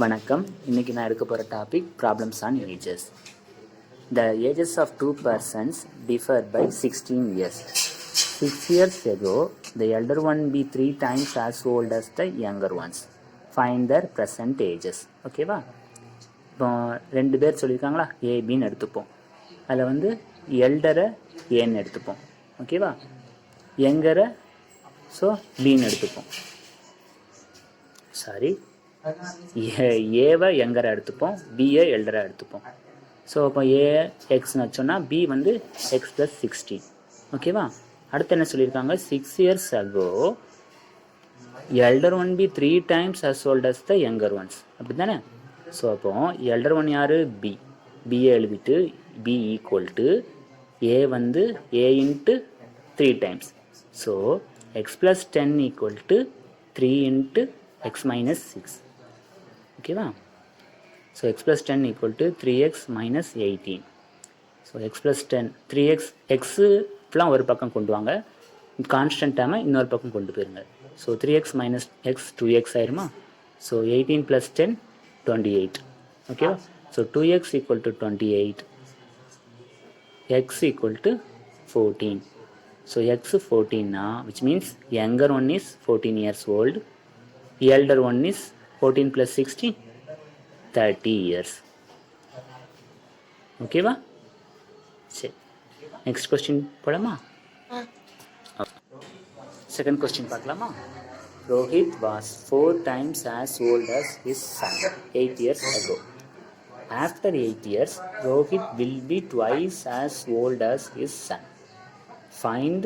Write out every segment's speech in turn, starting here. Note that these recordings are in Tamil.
வணக்கம். இன்னைக்கு நான் எடுக்க போகிற topic problems on ages. The ages of two persons differ by 16 years. 6 years ago, the elder one be 3 times as old as the younger ones. Find their present ages. ஓகேவா? இப்போ 2 பேர் சொல்லியிருக்காங்களா, ஏபின்னு எடுத்துப்போம். அதில் வந்து எல்டரை ஏன்னு எடுத்துப்போம். ஓகேவா? யங்கரை பின்னு எடுத்துப்போம். சாரி, ஏவை யங்கரை எடுத்துப்போம், பியை எல்டரை எடுத்துப்போம். ஸோ இப்போ ஏ எக்ஸ்னு வச்சோன்னா பி வந்து எக்ஸ் ப்ளஸ் 16. ஓகேவா? அடுத்து என்ன சொல்லியிருக்காங்க, 6 years ago elder one be 3 times as old as the younger ones. அப்படி தானே? ஸோ அப்போ எல்டர் ஒன் யார், பி. பிஏ எழுதிட்டு பி ஈக்குவல் டு ஏ வந்து A into 3 times. So x plus 10 equal to 3 into x minus 6. ஓகேவா? So x plus 10 equal to 3x minus 18. So x plus 10 3x x இப்பெல்லாம் ஒரு பக்கம் கொண்டு வாங்க, கான்ஸ்டன்ட் டேமை இன்னொரு பக்கம் கொண்டு போயிருங்க. So 3x minus x 2x ஆயிருமா? So 18 plus 10 28. ஓகேவா? So 2x equal to 28, x equal to 14. So x 14னா which means younger one is 14 years old, elder one is 14 plus 16, 30 years. ஓகேவா? சரி, நெக்ஸ்ட் கொஸ்டின் போலாமா? செகண்ட் கொஸ்டின் பார்க்கலாமா? Rohit was 4 times as old as his son 8 years ago. After 8 years, Rohit will be twice as old as his son. Find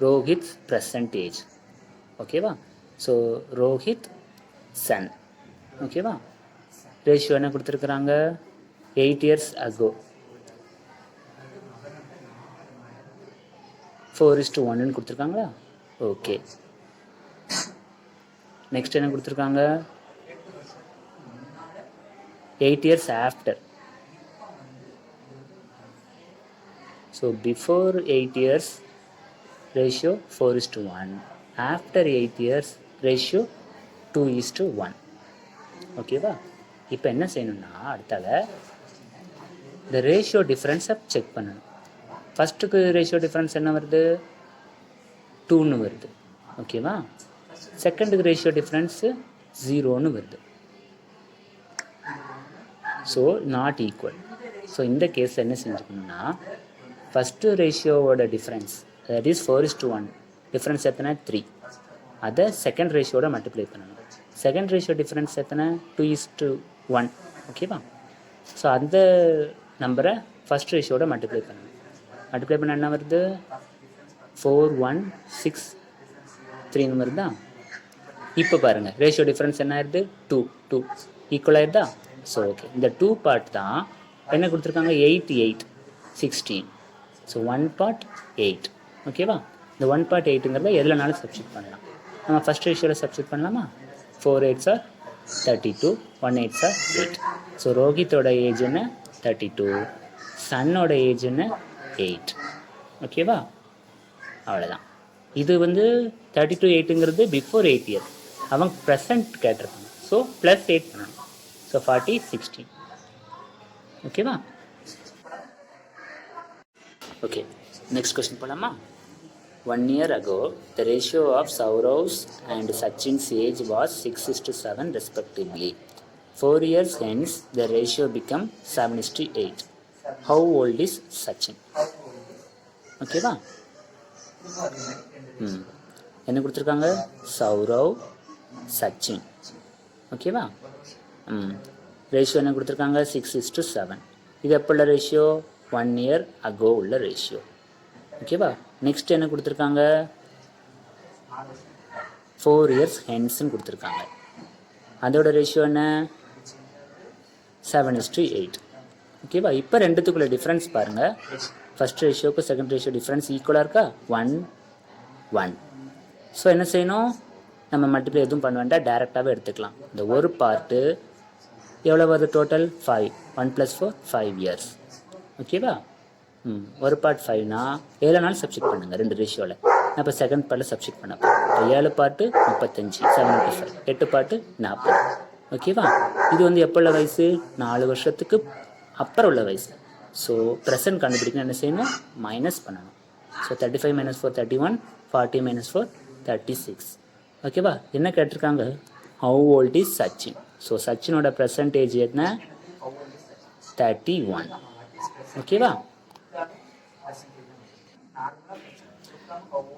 Rohit's present age. ஓகேவா? So Rohit son. ஓகேவா? ரேஷியோ என்ன கொடுத்துருக்குறாங்க, 8 years ago 4:1 கொடுத்துருக்காங்களா? ஓகே. நெக்ஸ்ட் என்ன கொடுத்துருக்காங்க, 8 years after. So before 8 years ratio 4:1. after 8 years ratio 2:1. ஓகேவா? இப்போ என்ன செய்யணும்னா, அடுத்தால இந்த ரேஷியோ டிஃப்ரென்ஸை செக் பண்ணணும். ஃபஸ்ட்டுக்கு ரேஷியோ டிஃப்ரென்ஸ் என்ன வருது, 2ன்னு வருது. ஓகேவா? செகண்டுக்கு ரேஷியோ டிஃப்ரென்ஸு 0ன்னு வருது. So not equal. ஸோ இந்த கேஸ் என்ன செஞ்சுக்கணும்னா, ஃபஸ்ட்டு ரேஷியோவோட டிஃப்ரென்ஸ் தட் இஸ் 4:1, டிஃப்ரென்ஸ் எத்தனை 3, அதை செகண்ட் ரேஷியோட மல்டிப்ளை பண்ணணும். செகண்ட் ரேஷியோ டிஃப்ரென்ஸ் எத்தனை 2:1. ஓகேவா? ஸோ அந்த நம்பரை ஃபஸ்ட் ரேஷியோட மல்டிப்ளை பண்ணணும். மல்டிப்ளை பண்ண என்ன வருது, 4:1:6:3 வருதா? இப்போ பாருங்கள், ரேஷியோ டிஃப்ரென்ஸ் என்ன ஆயிடுது, 2 ஈக்குவல் ஆயிடுதா? ஸோ ஓகே, இந்த 2 பார்ட் தான் என்ன கொடுத்துருக்காங்க, 8:8:16. So 1 part 8. ஓகேவா? இந்த 1 part 8ங்கிறத எதுலனாலும் சப்ஸ்டியூட் பண்ணலாம். நம்ம ஃபஸ்ட் ரேஷியோவில் சப்ஸ்டியூட் பண்ணலாமா? 4 8s are 32, 1 8s are 8. So ரோஹித்தோட age என்ன, 32, சன்னோட ஏஜ் என்ன, 8. ஓகேவா? அவ்வளோதான். இது வந்து 32:8ங்கிறது பிஃபோர் 8 years. அவங்க ப்ரெசன்ட் கேட்டிருக்காங்க. ஸோ ப்ளஸ் 8 பண்ணணும். ஸோ 40:16. ஓகேவா? ஓகே, நெக்ஸ்ட் கொஸ்டின் போகலாமா? 1 year ago, the ratio of Saurav's and Sachin's age was 6:7 respectively. 4 years hence, the ratio become 7:8. How old is Sachin? ஓகேவா? என்ன கொடுத்துருக்காங்க, சௌரவ் சச்சின். ஓகேவா? ரேஷியோ என்ன கொடுத்துருக்காங்க, 6:7. இது எப்போ உள்ள ரேஷியோ, 1 year ago உள்ள ரேஷியோ. ஓகேவா? நெக்ஸ்ட் என்ன கொடுத்துருக்காங்க, 4 years ஹென்ஸ்ன்னு கொடுத்துருக்காங்க. அதோட ரேஷியோ என்ன, 7:8. ஓகேவா? இப்போ ரெண்டுத்துக்குள்ள டிஃப்ரென்ஸ் பாருங்கள். ஃபஸ்ட் ரேஷியோக்கு செகண்ட் ரேஷியோ டிஃப்ரென்ஸ் ஈக்குவலாக இருக்கா, 1:1. ஸோ என்ன செய்யணும், நம்ம மல்டிப்ளை எதுவும் பண்ண வேண்டாம், டேரெக்டாகவே எடுத்துக்கலாம். இந்த ஒரு பார்ட்டு எவ்வளோ வருது, டோட்டல் 5, 1 + 4 5 years. ஓகேவா? ஒரு பார்ட் 5னா 7 நாள் சப்ஸ்டியூட் பண்ணுங்கள் 2 ரேஷியோவில். நான் இப்போ செகண்ட் பார்ட்டில் சப்ஸ்டியூட் பண்ண போகிறேன். இப்போ 7 பார்ட்டு 35, 75, 8 பார்ட்டு 40. ஓகேவா? இது வந்து எப்போ உள்ள வயசு? 4 வருஷத்துக்கு அப்புறம் உள்ள வயசு. ஸோ ப்ரெசன்ட் கண்டுபிடிக்கணும் என்ன செய்யணும்? மைனஸ் பண்ணணும். So 35 minus 4 31, 40 minus 4 36. ஓகேவா? என்ன கேட்டிருக்காங்க? How old is Sachin? So சச்சினோட ப்ரெசன்டேஜ் என்ன? 31. ஓகேவா?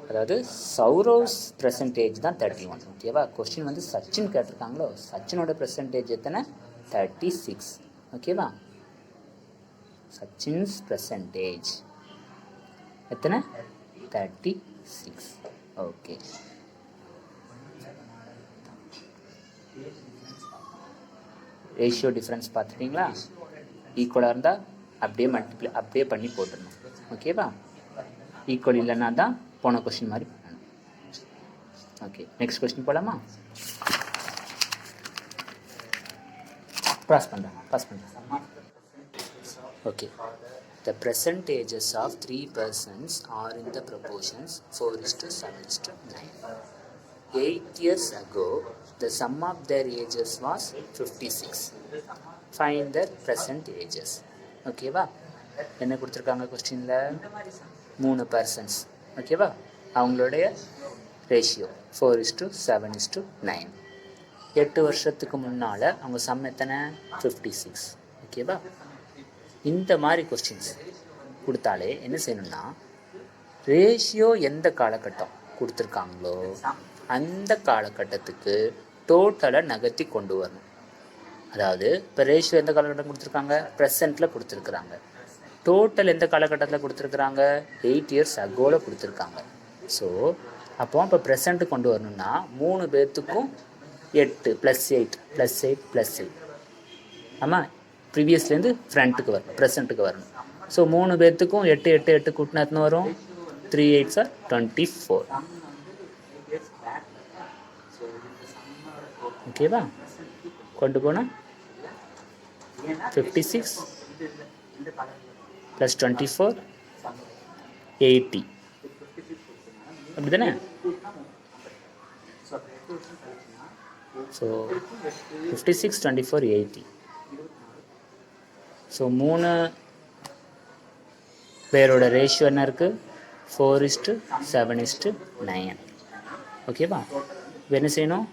அதாவது சௌரவ்ஸ் ப்ரெசன்டேஜ் தான் 31. ஓகேவா? கொஸ்டின் வந்து சச்சின் கேட்டிருக்காங்களோ, சச்சினோட ப்ரெசன்டேஜ் எத்தனை? 36. ஓகேவா? சச்சின்ஸ் ப்ரெசன்டேஜ் எத்தனை? 36. ஓகே. ரேஷியோ டிஃப்ரென்ஸ் பார்த்துட்டீங்களா? ஈக்குவலாக இருந்தால் அப்படியே பண்ணி போட்டுடணும். ஓகேவா? ஈக்குவல் இல்லைன்னா தான் போன கொஸ்டின் மாதிரி பண்ணணும். ஓகே, நெக்ஸ்ட் கொஸ்டின் போகலாமா? பாஸ் பண்ணுறேன். Okay. The percentages of 3 persons are in the proportions 4:7:9. 8 years ago, the sum of their ages was 56. Find their present ages. ஓகேவா? என்ன கொடுத்துருக்காங்க கொஸ்டினில்? 3 பர்சன்ஸ். ஓகேவா? அவங்களுடைய ரேஷியோ 4:7:9. 8 வருஷத்துக்கு முன்னால் அவங்க சம் எத்தனை? 56. ஓகேவா? இந்த மாதிரி கொஸ்டின்ஸ் கொடுத்தாலே என்ன செய்யணும்னா, ரேஷியோ எந்த காலகட்டம் கொடுத்துருக்காங்களோ அந்த காலகட்டத்துக்கு டோட்டலை நகர்த்தி கொண்டு வரணும். அதாவது இப்போ ரேஷியோ எந்த காலகட்டம் கொடுத்துருக்காங்க? ப்ரெசண்ட்டில் கொடுத்துருக்குறாங்க. டோட்டல் எந்த காலகட்டத்தில் கொடுத்துருக்குறாங்க? 8 இயர்ஸ் அகோவில் கொடுத்துருக்காங்க. ஸோ இப்போ ப்ரெசண்ட்டு கொண்டு வரணும்னா 3 பேர்த்துக்கும் 8 + 8 + 8 + 8. ஆமாம், ப்ரீவியஸ்லேருந்து ஃப்ரண்ட்டுக்கு வரணும், ப்ரெசண்ட்டுக்கு வரணும். ஸோ 3 பேர்த்துக்கும் 8 8 8 கூட்டினா எத்தனை வரும்? 3 8s are 24. ஓகேவா? கொண்டு போனால் 56 + 24 80. அப்படி தானே? ஸோ 56 24 80. ஸோ 3 பேரோட ரேஷியோ என்ன இருக்குது? 4:7:9. ஓகேவா? என்ன செய்யணும்?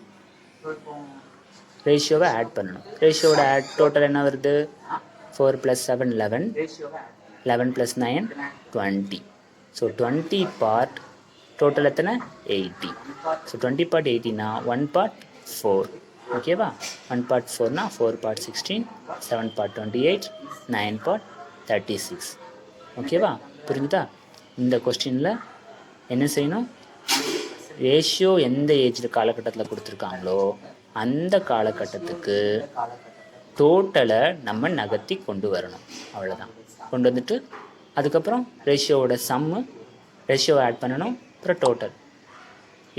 ரேஷியோவை ஆட் பண்ணணும். ரேஷியோட ஆட் டோட்டல் என்ன வருது? 4 + 7 11, 11 + 9 20. ஸோ 20 பார்ட் டோட்டல் எத்தனை? 80. ஸோ 20 பார்ட் 80னா 1 பார்ட் 4. ஓகேவா? 1 பார்ட் 4னா 4 பார்ட் 16, 7 பார்ட் 28, 9 பார்ட் 36. ஓகேவா? புரிஞ்சுதா? இந்த கொஸ்டினில் என்ன செய்யணும்? ரேஷியோ எந்த ஏஜில் காலகட்டத்தில் கொடுத்துருக்காங்களோ அந்த காலகட்டத்துக்கு டோட்டலை நம்ம நகர்த்தி கொண்டு வரணும். அவ்வளோதான். கொண்டு வந்துட்டு அதுக்கப்புறம் ரேஷியோவோட சம்மு, ரேஷியோவை ஆட் பண்ணணும், அப்புறம் டோட்டல்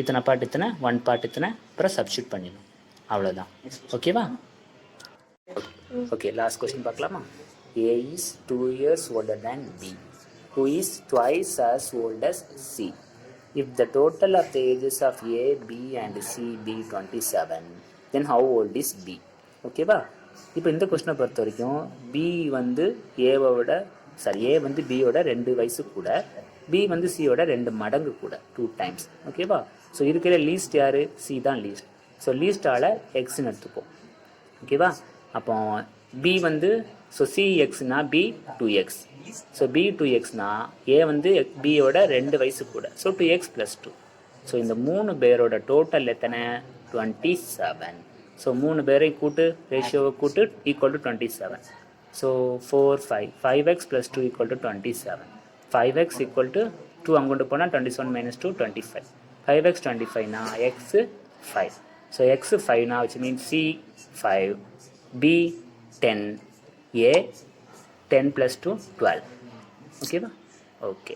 இத்தனை பார்ட் இத்தனை, 1 பார்ட் இத்தனை, அப்புறம் சப்ஸ்டியூட் பண்ணிடணும். அவ்வளோதான். ஓகேவா? ஓகே, லாஸ்ட் கொஸ்டின் பார்க்கலாமா? A is 2 years older than B, who is twice as old as C. If the total of the ages of A, B and C be 27, then how old is B? ஓகேவா? இப்போ இந்த கொஸ்டினை பொறுத்த வரைக்கும் B வந்து ஏவோட ஏ வந்து பியோட 2 வயசு கூட, பி வந்து சியோட 2 மடங்கு கூட, 2 times. ஓகேவா? ஸோ இருக்கிற லீஸ்ட் யார்? சி தான் லீஸ்ட். ஸோ லீஸ்டால் எக்ஸ்ன்னு எடுத்துப்போம். ஓகேவா? அப்போ பி வந்து சி எக்ஸ்னா பி 2x. ஸோ பி 2xனா ஏ வந்து பியோட 2 வயசு கூட, ஸோ 2x + 2. ஸோ இந்த 3 பேரோட டோட்டல் எத்தனை? 27. ஸோ 3 பேரையும் கூட்டு, ரேஷியோவை கூட்டு, equal to 27. So 4 5 5x + 2 = 27. 5x = 2 அங்கொண்டு போனால் 27 - 2 25. 5x 25னா x 5. So x 5னா which means C 5, B 10, A 10 + 2 12. ஓகேவா? ஓகே.